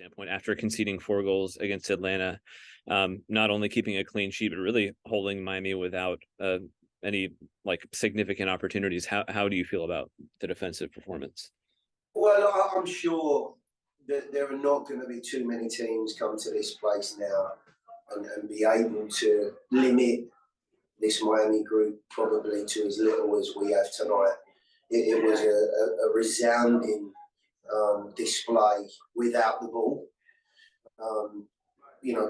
standpoint after conceding 4 goals against Atlanta, not only keeping a clean sheet, but really holding Miami without any like significant opportunities. How do you feel about the defensive performance? Well, I'm sure that there are not going to be too many teams come to this place now and be able to limit this Miami group probably to as little as we have tonight. It was a resounding display without the ball.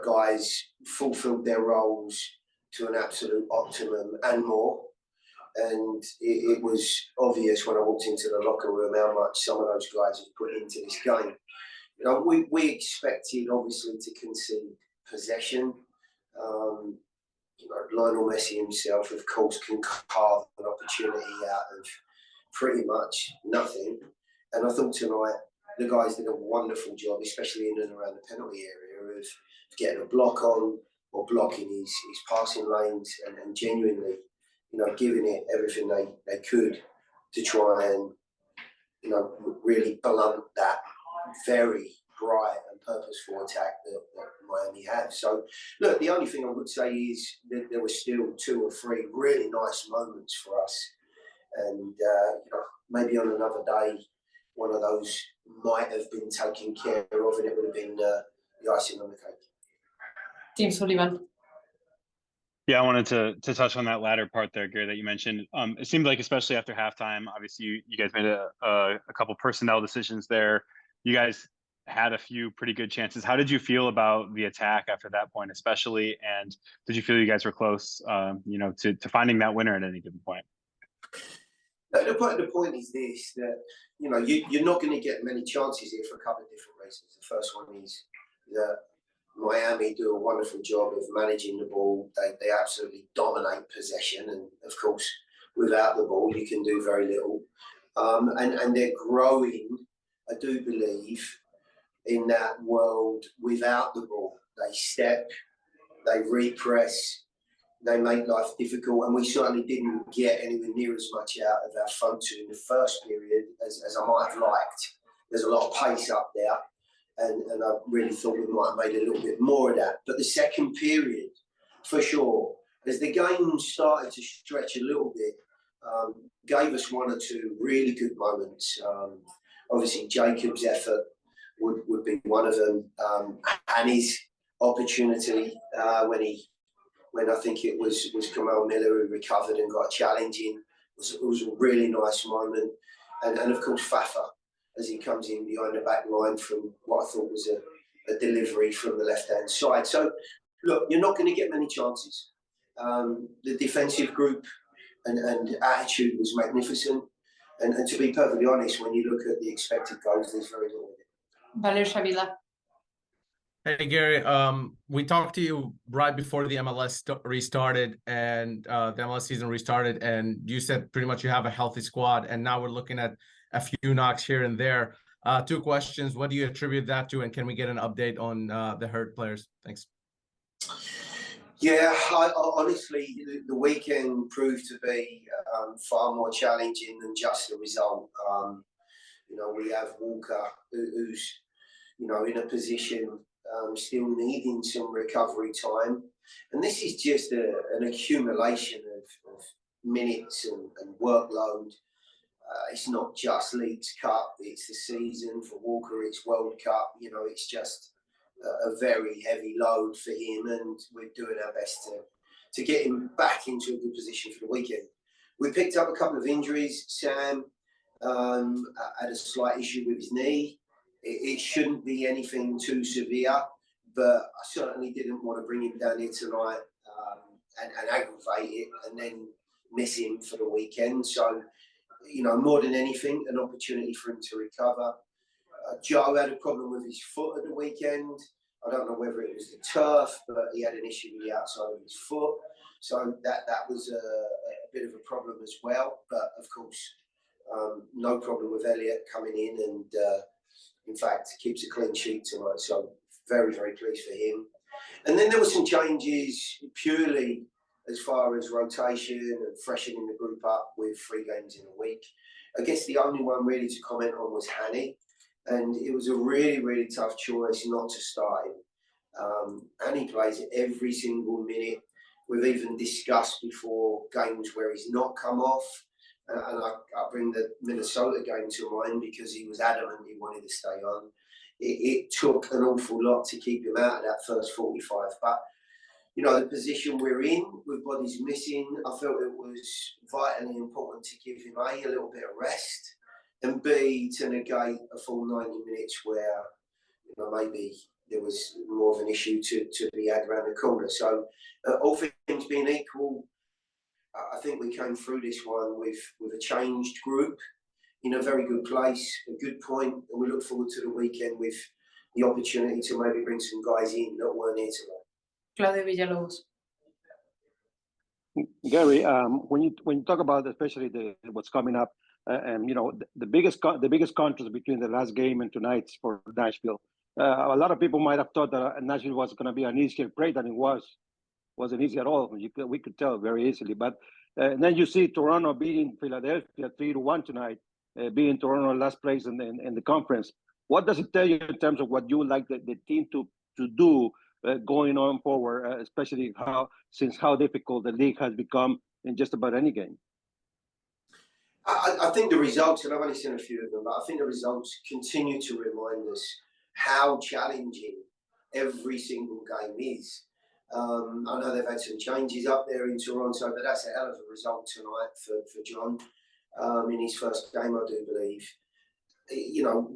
Guys fulfilled their roles to an absolute optimum and more. And it was obvious when I walked into the locker room how much some of those guys have put into this game. We expected, obviously, to concede possession. Lionel Messi himself, of course, can carve an opportunity out of pretty much nothing. And I thought tonight the guys did a wonderful job, especially in and around the penalty area, of getting a block on or blocking his passing lanes and genuinely, giving it everything they could to try and, really blunt that very bright and purposeful attack that Miami have. So, look, the only thing I would say is that there were still 2 or 3 really nice moments for us. And, maybe on another day, one of those might have been taken care of and it would have been the icing on the cake. Team Sullivan. Yeah, I wanted to touch on that latter part there, Gary, that you mentioned. It seemed like, especially after halftime, obviously you guys made a couple personnel decisions there. You guys had a few pretty good chances. How did you feel about the attack after that point, especially? And did you feel you guys were close, to finding that winner at any given point? The point is this, that, you're not going to get many chances here for a couple of different reasons. The first one is that Miami do a wonderful job of managing the ball. They absolutely dominate possession. And, of course, without the ball, you can do very little. And they're growing, I do believe, in that world without the ball. They step, they repress, they make life difficult, and we certainly didn't get anywhere near as much out of our front two in the first period as I might have liked. There's a lot of pace up there, and I really thought we might have made a little bit more of that. But the second period, for sure, as the game started to stretch a little bit, gave us 1 or 2 really good moments. Obviously, Jacob's effort would be one of them, and his opportunity when I think it was Kamal Miller who recovered and got a challenge in. It was a really nice moment. And of course, Fafa, as he comes in behind the back line from what I thought was a delivery from the left-hand side. So, look, you're not going to get many chances. The defensive group and attitude was magnificent. And to be perfectly honest, when you look at the expected goals, there's very little in it. Valer Shavila. Hey, Gary, we talked to you right before the MLS restarted and the MLS season restarted, and you said pretty much you have a healthy squad, and now we're looking at a few knocks here and there. 2 questions. What do you attribute that to, and can we get an update on the hurt players? Thanks. Yeah, honestly, the weekend proved to be far more challenging than just a result. We have Walker, who's, in a position still needing some recovery time. And this is just an accumulation of minutes and workload. It's not just Leagues Cup, it's the season. For Walker, it's World Cup. It's just a very heavy load for him, and we're doing our best to get him back into a good position for the weekend. We picked up a couple of injuries. Sam had a slight issue with his knee. It shouldn't be anything too severe, but I certainly didn't want to bring him down here tonight and aggravate it and then miss him for the weekend. So, more than anything, an opportunity for him to recover. Joe had a problem with his foot at the weekend. I don't know whether it was the turf, but he had an issue with the outside of his foot. So that was a bit of a problem as well. But, of course, no problem with Elliot coming in and, in fact, keeps a clean sheet tonight. So very, very pleased for him. And then there were some changes purely as far as rotation and freshening the group up with 3 games in a week. I guess the only one really to comment on was Hanny. and it was a really, really tough choice not to start him. And he plays every single minute. We've even discussed before games where he's not come off. And I bring the Minnesota game to mind because he was adamant he wanted to stay on. It took an awful lot to keep him out of that first 45. But, you know, the position we're in with bodies missing, I felt it was vitally important to give him A little bit of rest, and B, to negate a full 90 minutes where, you know, maybe there was more of an issue to be had around the corner. So all things being equal, I think we came through this one with a changed group in a very good place, a good point, and we look forward to the weekend with the opportunity to maybe bring some guys in that weren't here today. Claudio Villalobos. Gary, when you talk about especially what's coming up, and you know the biggest contrast between the last game and tonight's for Nashville, a lot of people might have thought that Nashville was going to be an easier play than it wasn't easy at all. We could tell very easily. But and then you see Toronto beating Philadelphia 3-1 tonight, being Toronto last place in the conference. What does it tell you in terms of what you would like the team to do going on forward, especially how difficult the league has become in just about any game? I think the results, and I've only seen a few of them, but I think the results continue to remind us how challenging every single game is. I know they've had some changes up there in Toronto, but that's a hell of a result tonight for John in his first game, I do believe. You know,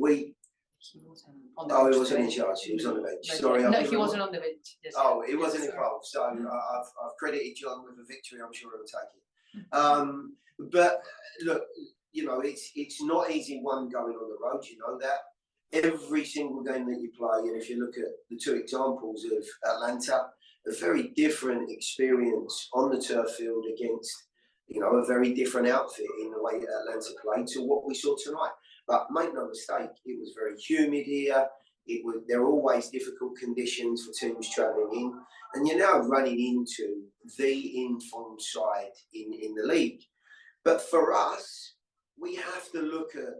He wasn't he wasn't in charge. He was on the bench. But Sorry, no, he wasn't on the bench. Yes. Oh, he wasn't involved. So I've credited John with a victory. I'm sure he'll take it. But look, you know, it's not easy one going on the road. You know that. Every single game that you play, and if you look at the two examples of Atlanta, a very different experience on the turf field against, you know, a very different outfit in the way that Atlanta played to what we saw tonight. But make no mistake, it was very humid here. There are always difficult conditions for teams travelling in, and you're now running into the informed side in the league. But for us, we have to look at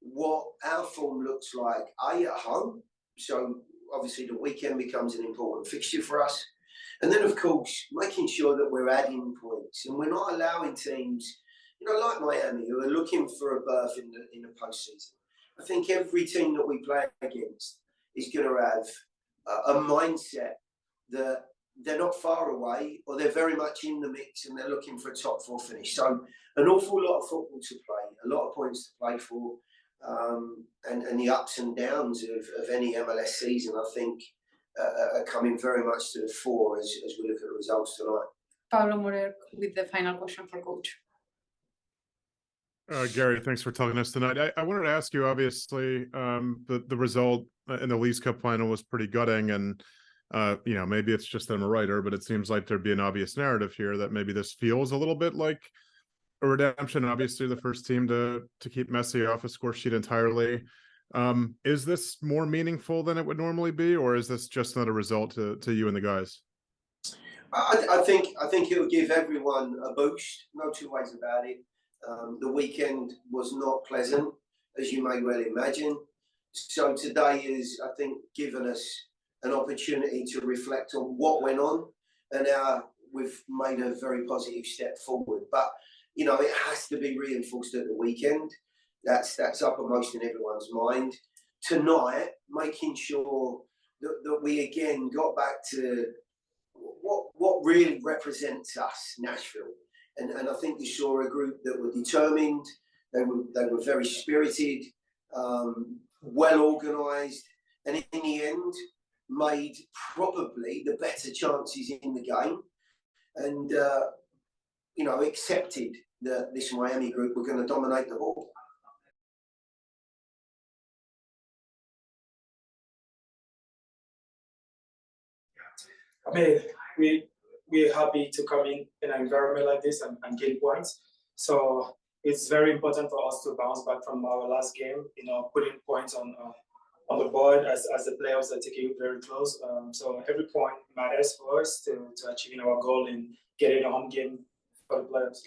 what our form looks like, at home. So obviously the weekend becomes an important fixture for us. And then, of course, making sure that we're adding points and we're not allowing teams, you know, like Miami, who are looking for a berth in the postseason. I think every team that we play against is going to have a mindset that they're not far away, or they're very much in the mix and they're looking for a top four finish. So an awful lot of football to play, a lot of points to play for, and the ups and downs of any MLS season, I think, are coming very much to the fore as we look at the results tonight. Pablo Morer with the final question for Coach. Gary, thanks for talking to us tonight. I wanted to ask you, obviously, the result in the Leagues Cup final was pretty gutting, and you know, maybe it's just that I'm a writer, but it seems like there'd be an obvious narrative here that maybe this feels a little bit like a redemption. Obviously, the first team to keep Messi off a score sheet entirely. Is this more meaningful than it would normally be, or is this just not a result to you and the guys? I think it will give everyone a boost. No two ways about it. The weekend was not pleasant, as you may well imagine. So today is, I think, given us an opportunity to reflect on what went on, and now we've made a very positive step forward. But you know, it has to be reinforced at the weekend. That's uppermost in everyone's mind. Tonight, making sure that we again got back to what really represents us, Nashville. And I think you saw a group that were determined. They were very spirited, well organised, and in the end, made probably the better chances in the game, and you know, accepted that this Miami group were going to dominate the ball. I mean, we're happy to come in an environment like this and gain points. So it's very important for us to bounce back from our last game, you know, putting points on the board as the playoffs are taking very close. So every point matters for us to achieving our goal in getting a home game for the players.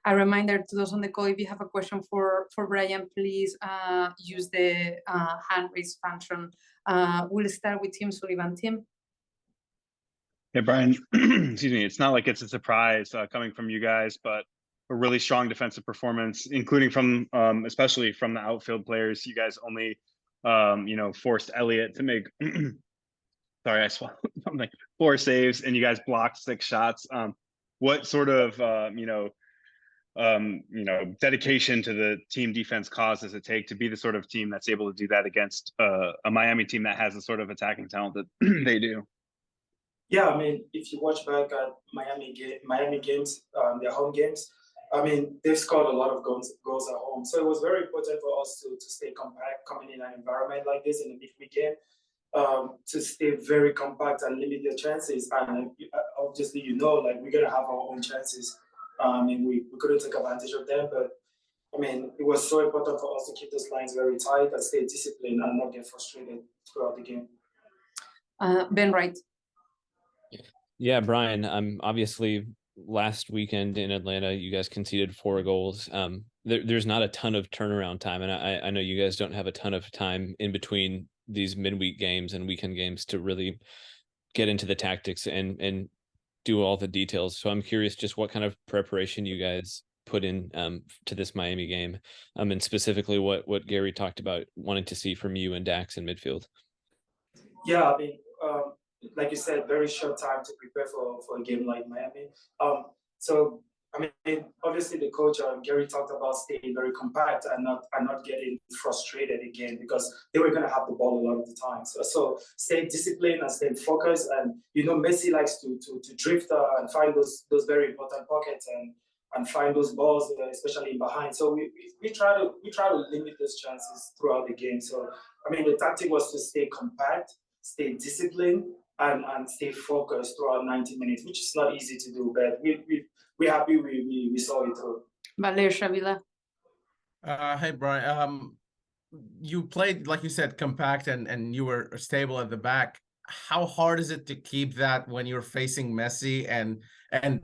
A reminder to those on the call, if you have a question for Brian, please use the hand raise function. We'll start with Tim Sullivan. Tim. Hey, Brian, excuse me. It's not like it's a surprise coming from you guys, but a really strong defensive performance, including from, especially from the outfield players. You guys only, forced Elliott to make, sorry, I swallowed something, 4 saves, and you guys blocked 6 shots. What sort of, dedication to the team defense cause does it take to be the sort of team that's able to do that against a Miami team that has the sort of attacking talent that they do? Yeah, I mean, if you watch back at Miami games, their home games, I mean, they've scored a lot of goals at home. So it was very important for us to stay compact coming in an environment like this in a midweek game, to stay very compact and limit their chances. And obviously, like we're gonna have our own chances. And we couldn't take advantage of them, but I mean, it was so important for us to keep those lines very tight and stay disciplined and not get frustrated throughout the game. Ben Wright. Yeah, Brian, obviously last weekend in Atlanta, you guys conceded 4 goals. There's not a ton of turnaround time, and I know you guys don't have a ton of time in between these midweek games and weekend games to really get into the tactics and do all the details. So I'm curious just what kind of preparation you guys put in to this Miami game, and specifically what Gary talked about wanting to see from you and Dax in midfield. Yeah, I mean, like you said, very short time to prepare for a game like Miami. So I mean, obviously the coach Gary talked about staying very compact and not getting frustrated again, because they were going to have the ball a lot of the time. So stay disciplined and stay focused. And Messi likes to drift and find those very important pockets and find those balls, especially in behind. So we try to limit those chances throughout the game. So I mean, the tactic was to stay compact, stay disciplined, and stay focused throughout 90 minutes, which is not easy to do, but we're happy we saw it through. Valer Shavila. Hey, Brian. You played, like you said, compact and you were stable at the back. How hard is it to keep that when you're facing Messi and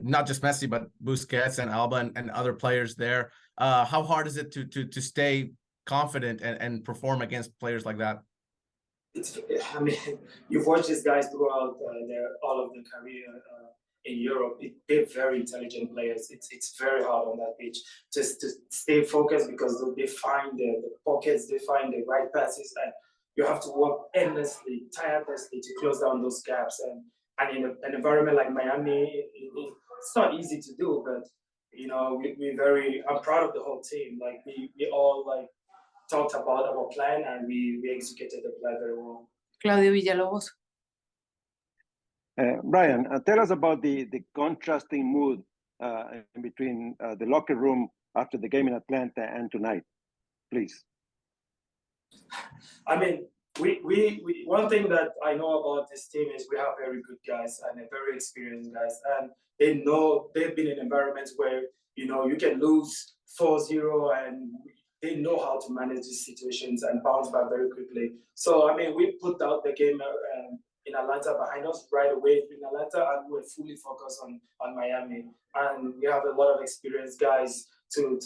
not just Messi, but Busquets and Alba and other players there? How hard is it to stay confident and perform against players like that? I mean, you've watched these guys throughout all of their career in Europe. They're very intelligent players. It's very hard on that pitch just to stay focused, because they find the pockets, they find the right passes, and you have to work endlessly, tirelessly to close down those gaps. And in an environment like Miami, it's not easy to do, but I'm proud of the whole team. Like we all talked about our plan and we executed the plan very well. Claudio Villalobos. Brian, tell us about the contrasting mood in between the locker room after the game in Atlanta and tonight, please. I mean, we one thing that I know about this team is we have very good guys and very experienced guys, and they've been in environments where you can lose 4-0 and they know how to manage these situations and bounce back very quickly. So, I mean, we put out the game in Atlanta behind us right away in Atlanta, and we're fully focused on Miami. And we have a lot of experienced guys to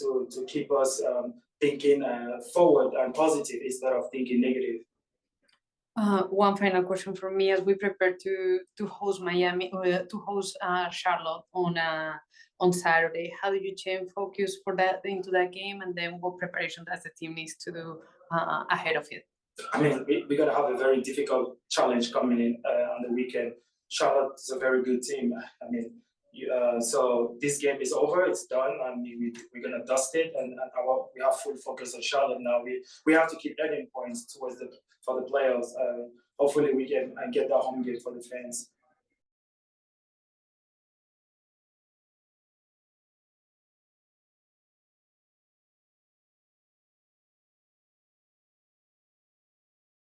keep us thinking forward and positive instead of thinking negative. One final question from me as we prepare to host Charlotte on Saturday. How do you change focus into that game, and then what preparation does the team needs to do ahead of it? I mean, we're gonna have a very difficult challenge coming in on the weekend. Charlotte is a very good team. I mean, so this game is over, it's done, and we're gonna dust it, and we have full focus on Charlotte now. We have to keep adding points for the playoffs. Hopefully we can get that home game for the fans.